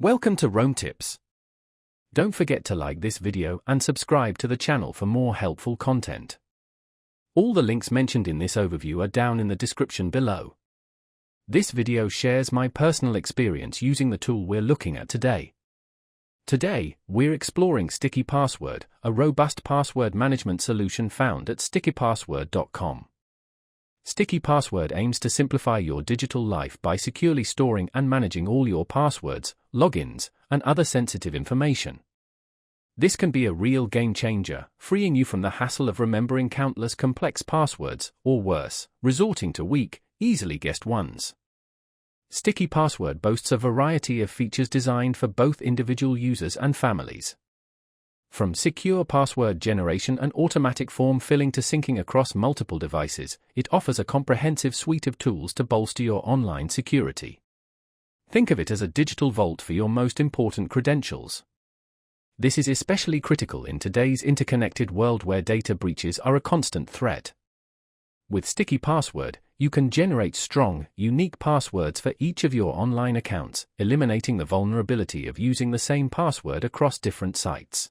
Welcome to Roam Tips. Don't forget to like this video and subscribe to the channel for more helpful content. All the links mentioned in this overview are down in the description below. This video shares my personal experience using the tool we're looking at today. Today, we're exploring Sticky Password, a robust password management solution found at stickypassword.com. Sticky Password aims to simplify your digital life by securely storing and managing all your passwords, logins, and other sensitive information. This can be a real game changer, freeing you from the hassle of remembering countless complex passwords, or worse, resorting to weak, easily guessed ones. Sticky Password boasts a variety of features designed for both individual users and families. From secure password generation and automatic form filling to syncing across multiple devices, it offers a comprehensive suite of tools to bolster your online security. Think of it as a digital vault for your most important credentials. This is especially critical in today's interconnected world where data breaches are a constant threat. With Sticky Password, you can generate strong, unique passwords for each of your online accounts, eliminating the vulnerability of using the same password across different sites.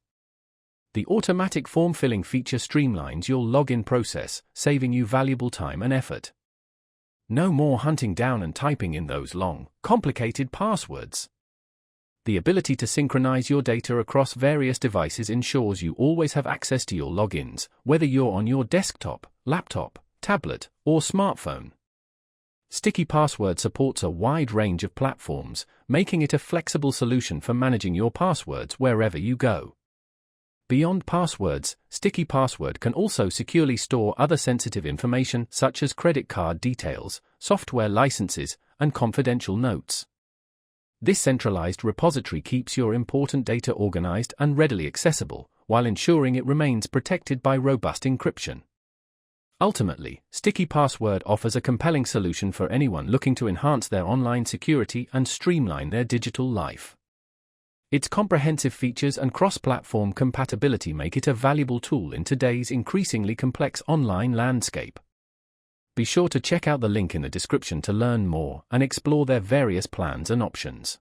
The automatic form filling feature streamlines your login process, saving you valuable time and effort. No more hunting down and typing in those long, complicated passwords. The ability to synchronize your data across various devices ensures you always have access to your logins, whether you're on your desktop, laptop, tablet, or smartphone. Sticky Password supports a wide range of platforms, making it a flexible solution for managing your passwords wherever you go. Beyond passwords, Sticky Password can also securely store other sensitive information such as credit card details, software licenses, and confidential notes. This centralized repository keeps your important data organized and readily accessible, while ensuring it remains protected by robust encryption. Ultimately, Sticky Password offers a compelling solution for anyone looking to enhance their online security and streamline their digital life. Its comprehensive features and cross-platform compatibility make it a valuable tool in today's increasingly complex online landscape. Be sure to check out the link in the description to learn more and explore their various plans and options.